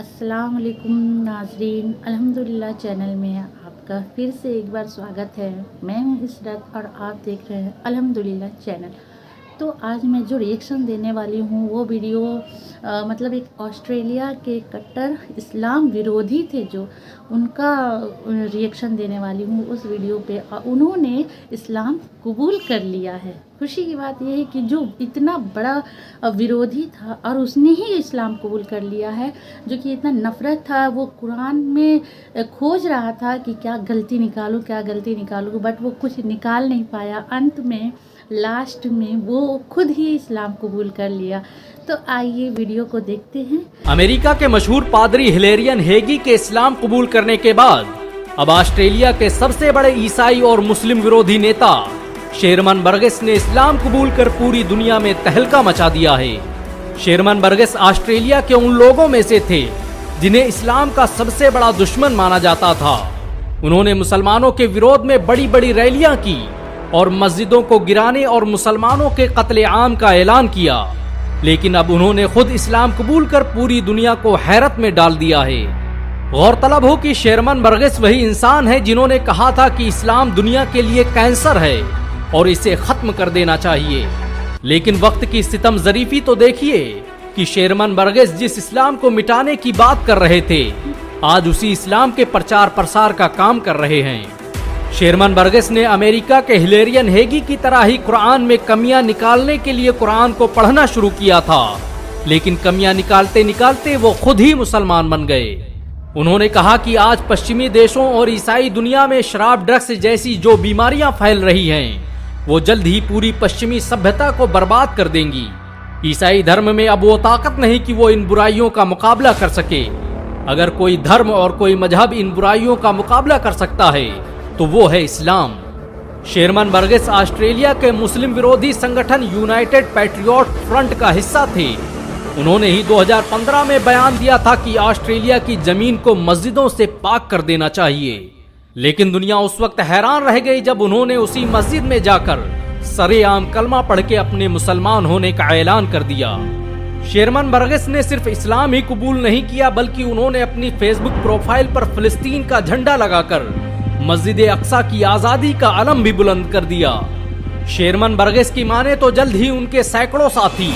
अस्सलाम वालेकुम नाज़रीन, अल्हम्दुलिल्लाह चैनल में आपका फिर से एक बार स्वागत है। मैं हूँ इशरत और आप देख रहे हैं अल्हम्दुलिल्लाह चैनल। तो आज मैं जो रिएक्शन देने वाली हूँ वो वीडियो मतलब एक ऑस्ट्रेलिया के कट्टर इस्लाम विरोधी थे जो उनका रिएक्शन देने वाली हूँ उस वीडियो पे। उन्होंने इस्लाम कबूल कर लिया है। खुशी की बात यह है कि जो इतना बड़ा विरोधी था और उसने ही इस्लाम कबूल कर लिया है, जो कि इतना नफ़रत था, वो कुरान में खोज रहा था कि क्या गलती निकालूँ, बट वो कुछ निकाल नहीं पाया। अंत में लास्ट में वो खुद ही इस्लाम कबूल कर लिया। तो आइए वीडियो को देखते हैं। अमेरिका के मशहूर पादरी हिलेरियन हेगी के इस्लाम कबूल करने के बाद अब ऑस्ट्रेलिया के सबसे बड़े ईसाई और मुस्लिम विरोधी नेता शेरमन बर्गेस ने इस्लाम कबूल कर पूरी दुनिया में तहलका मचा दिया है। शेरमन बर्गेस ऑस्ट्रेलिया के उन लोगों में से थे जिन्हें इस्लाम का सबसे बड़ा दुश्मन माना जाता था। उन्होंने मुसलमानों के विरोध में बड़ी बड़ी रैलियां की और मस्जिदों को गिराने और मुसलमानों के कत्ले आम का ऐलान किया, लेकिन अब उन्होंने खुद इस्लाम कबूल कर पूरी दुनिया को हैरत में डाल दिया है। गौरतलब हो कि शेरमन बर्गेस वही इंसान है जिन्होंने कहा था कि इस्लाम दुनिया के लिए कैंसर है और इसे खत्म कर देना चाहिए। लेकिन वक्त की सितम ज़रीफी तो देखिए कि शेरमन बर्गेस जिस इस्लाम को मिटाने की बात कर रहे थे, आज उसी इस्लाम के प्रचार प्रसार का काम कर रहे हैं। शेरमन बर्गेस ने अमेरिका के हिलेरियन हेगी की तरह ही कुरान में कमियां निकालने के लिए कुरान को पढ़ना शुरू किया था, लेकिन कमियां निकालते निकालते वो खुद ही मुसलमान बन गए। उन्होंने कहा कि आज पश्चिमी देशों और ईसाई दुनिया में शराब, ड्रग्स जैसी जो बीमारियां फैल रही हैं, वो जल्द ही पूरी पश्चिमी सभ्यता को बर्बाद कर देंगी। ईसाई धर्म में अब वो ताकत नहीं कि वो इन बुराइयों का मुकाबला कर सके। अगर कोई धर्म और कोई मजहब इन बुराइयों का मुकाबला कर सकता है तो वो है इस्लाम। शेरमन बर्गेस ऑस्ट्रेलिया के मुस्लिम विरोधी संगठन यूनाइटेड पैट्रियट फ्रंट का हिस्सा थे। उन्होंने ही 2015 में बयान दिया था कि ऑस्ट्रेलिया की जमीन को मस्जिदों से पाक कर देना चाहिए, लेकिन दुनिया उस वक्त हैरान रह गई जब उन्होंने उसी मस्जिद में जाकर सरेआम कलमा पढ़ के अपने मुसलमान होने का ऐलान कर दिया। शेरमन बर्गेस ने सिर्फ इस्लाम ही कबूल नहीं किया, बल्कि उन्होंने अपनी फेसबुक प्रोफाइल पर फिलिस्तीन का झंडा लगाकर मस्जिद अक्सा की आजादी का अलम भी बुलंद कर दिया। शेरमन बर्गेस की माने तो जल्द ही उनके सैकड़ों साथी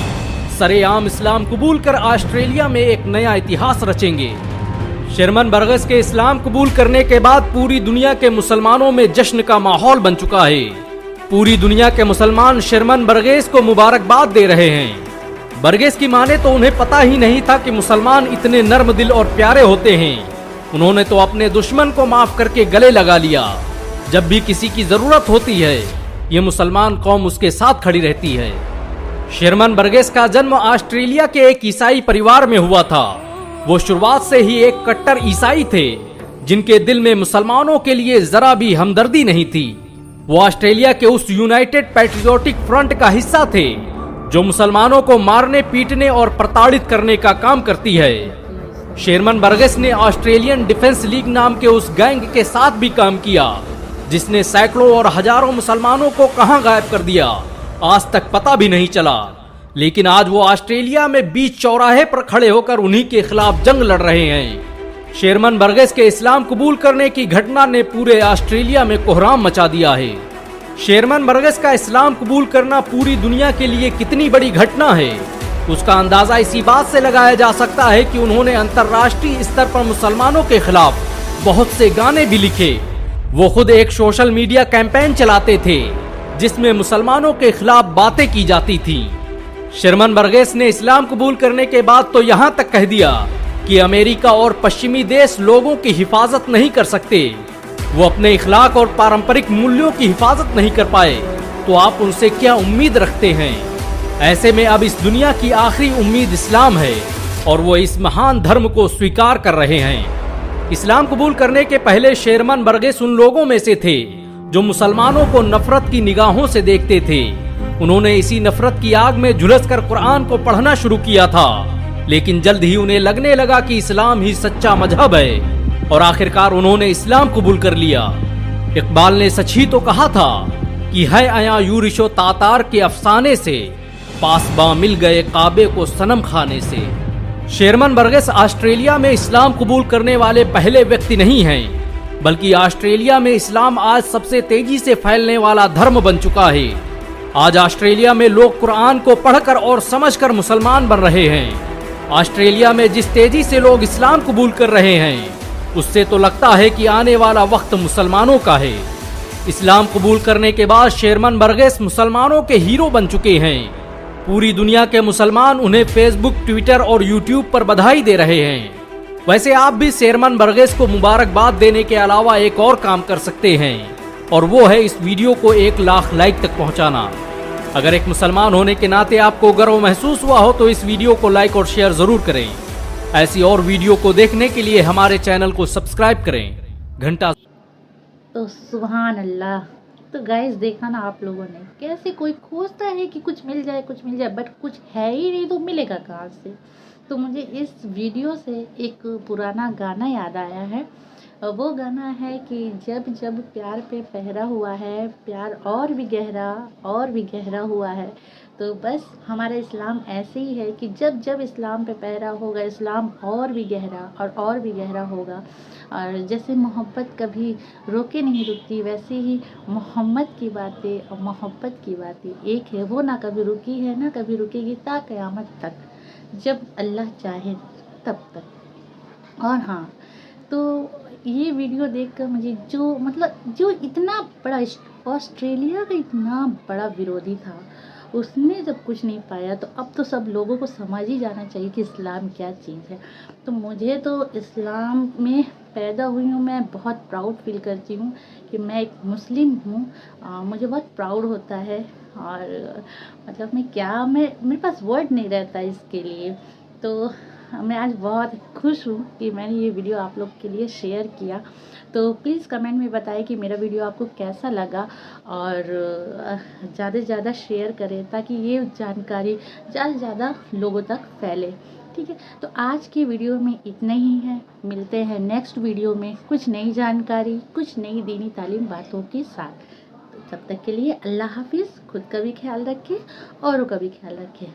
सरेआम इस्लाम कबूल कर ऑस्ट्रेलिया में एक नया इतिहास रचेंगे। शेरमन बर्गेस के इस्लाम कबूल करने के बाद पूरी दुनिया के मुसलमानों में जश्न का माहौल बन चुका है। पूरी दुनिया के मुसलमान शेरमन बर्गेस को मुबारकबाद दे रहे हैं। बर्गेस की माने तो उन्हें पता ही नहीं था कि मुसलमान इतने नर्म दिल और प्यारे होते हैं। उन्होंने तो अपने दुश्मन को माफ करके गले लगा लिया। जब भी किसी की जरूरत होती है, ये मुसलमान कौम उसके साथ खड़ी रहती है। शेरमन बर्गेस का जन्म ऑस्ट्रेलिया के एक ईसाई परिवार में हुआ था। वो शुरुआत से ही एक कट्टर ईसाई थे जिनके दिल में मुसलमानों के लिए जरा भी हमदर्दी नहीं थी। वो ऑस्ट्रेलिया के उस यूनाइटेड पैट्रियोटिक फ्रंट का हिस्सा थे जो मुसलमानों को मारने, पीटने और प्रताड़ित करने का काम करती है। शेरमन बर्गेस ने ऑस्ट्रेलियन डिफेंस लीग नाम के उस गैंग के साथ भी काम किया जिसने सैकड़ों और हजारों मुसलमानों को कहां गायब कर दिया, आज तक पता भी नहीं चला। लेकिन आज वो ऑस्ट्रेलिया में बीच चौराहे पर खड़े होकर उन्हीं के खिलाफ जंग लड़ रहे हैं। शेरमन बर्गेस के इस्लाम कबूल करने की घटना ने पूरे ऑस्ट्रेलिया में कोहराम मचा दिया है। शेरमन बर्गेस का इस्लाम कबूल करना पूरी दुनिया के लिए कितनी बड़ी घटना है, उसका अंदाजा इसी बात से लगाया जा सकता है कि उन्होंने अंतर्राष्ट्रीय स्तर पर मुसलमानों के खिलाफ बहुत से गाने भी लिखे। वो खुद एक सोशल मीडिया कैंपेन चलाते थे जिसमें मुसलमानों के खिलाफ बातें की जाती थी। शेरमन बर्गेस ने इस्लाम कबूल करने के बाद तो यहाँ तक कह दिया कि अमेरिका और पश्चिमी देश लोगों की हिफाजत नहीं कर सकते। वो अपने इखलाक और पारंपरिक मूल्यों की हिफाजत नहीं कर पाए, तो आप उनसे क्या उम्मीद रखते हैं। ऐसे में अब इस दुनिया की आखिरी उम्मीद इस्लाम है और वो इस महान धर्म को स्वीकार कर रहे हैं। इस्लाम कबूल करने के पहले शेरमन बर्गेस उन लोगों में से थे जो मुसलमानों को नफरत की निगाहों से देखते थे। उन्होंने इसी नफरत की आग में झुलसकर कुरान को पढ़ना शुरू किया था, लेकिन जल्द ही उन्हें लगने लगा कि इस्लाम ही सच्चा मजहब है और आखिरकार उन्होंने इस्लाम कबूल कर लिया। इकबाल ने सच ही तो कहा था कि है आया यूरिशो तातार के अफसाने से, पासबा मिल गए काबे को सनम खाने से। शेरमन बर्गेस ऑस्ट्रेलिया में इस्लाम कबूल करने वाले पहले व्यक्ति नहीं हैं, बल्कि ऑस्ट्रेलिया में इस्लाम आज सबसे तेजी से फैलने वाला धर्म बन चुका है। आज ऑस्ट्रेलिया में लोग कुरान को पढ़कर और समझकर मुसलमान बन रहे हैं। ऑस्ट्रेलिया में जिस तेजी से लोग इस्लाम कबूल कर रहे हैं, उससे तो लगता है कि आने वाला वक्त मुसलमानों का है। इस्लाम कबूल करने के बाद शेरमन बर्गेस मुसलमानों के हीरो बन चुके हैं। पूरी दुनिया के मुसलमान उन्हें फेसबुक, ट्विटर और यूट्यूब पर बधाई दे रहे हैं। वैसे आप भी शेरमन बर्गेस को मुबारकबाद देने के अलावा एक और काम कर सकते हैं, और वो है इस वीडियो को 1 लाख लाइक तक पहुंचाना। अगर एक मुसलमान होने के नाते आपको गर्व महसूस हुआ हो तो इस वीडियो को लाइक और शेयर जरूर करें। ऐसी और वीडियो को देखने के लिए हमारे चैनल को सब्सक्राइब करें, घंटा। तो सुभान अल्लाह। तो गाइस देखा ना आप लोगों ने, कैसे कोई खोजता है कि कुछ मिल जाए बट कुछ है ही नहीं तो मिलेगा कहाँ से। तो मुझे इस वीडियो से एक पुराना गाना याद आया है। वो गाना है कि जब जब प्यार पे पहरा हुआ है, प्यार और भी गहरा हुआ है। तो बस हमारा इस्लाम ऐसे ही है कि जब जब इस्लाम पे पहरा होगा, इस्लाम और भी गहरा और भी गहरा होगा। और जैसे मोहब्बत कभी रोके नहीं रुकती, वैसे ही मोहम्मद की बातें और मोहब्बत की बातें एक है। वो ना कभी रुकी है ना कभी रुकेगी ता क़यामत तक, जब अल्लाह चाहे तब तक। और हाँ, तो ये वीडियो देखकर मुझे जो इतना बड़ा ऑस्ट्रेलिया का इतना बड़ा विरोधी था, उसने जब कुछ नहीं पाया तो अब तो सब लोगों को समझ ही जाना चाहिए कि इस्लाम क्या चीज़ है। तो मुझे तो इस्लाम में पैदा हुई हूँ, मैं बहुत प्राउड फील करती हूँ कि मैं एक मुस्लिम हूँ। मुझे बहुत प्राउड होता है, और मेरे पास वर्ड नहीं रहता इसके लिए। तो मैं आज बहुत खुश हूँ कि मैंने ये वीडियो आप लोग के लिए शेयर किया। तो प्लीज़ कमेंट में बताएं कि मेरा वीडियो आपको कैसा लगा, और ज़्यादा से ज़्यादा शेयर करें ताकि ये जानकारी ज़्यादा से ज़्यादा लोगों तक फैले। ठीक है, तो आज की वीडियो में इतना ही है। मिलते हैं नेक्स्ट वीडियो में कुछ नई जानकारी, कुछ नई दीनी तालीम बातों के साथ। तो तब तक के लिए अल्लाह हाफिज़। खुद का भी ख्याल रखें, औरों का भी ख्याल रखें।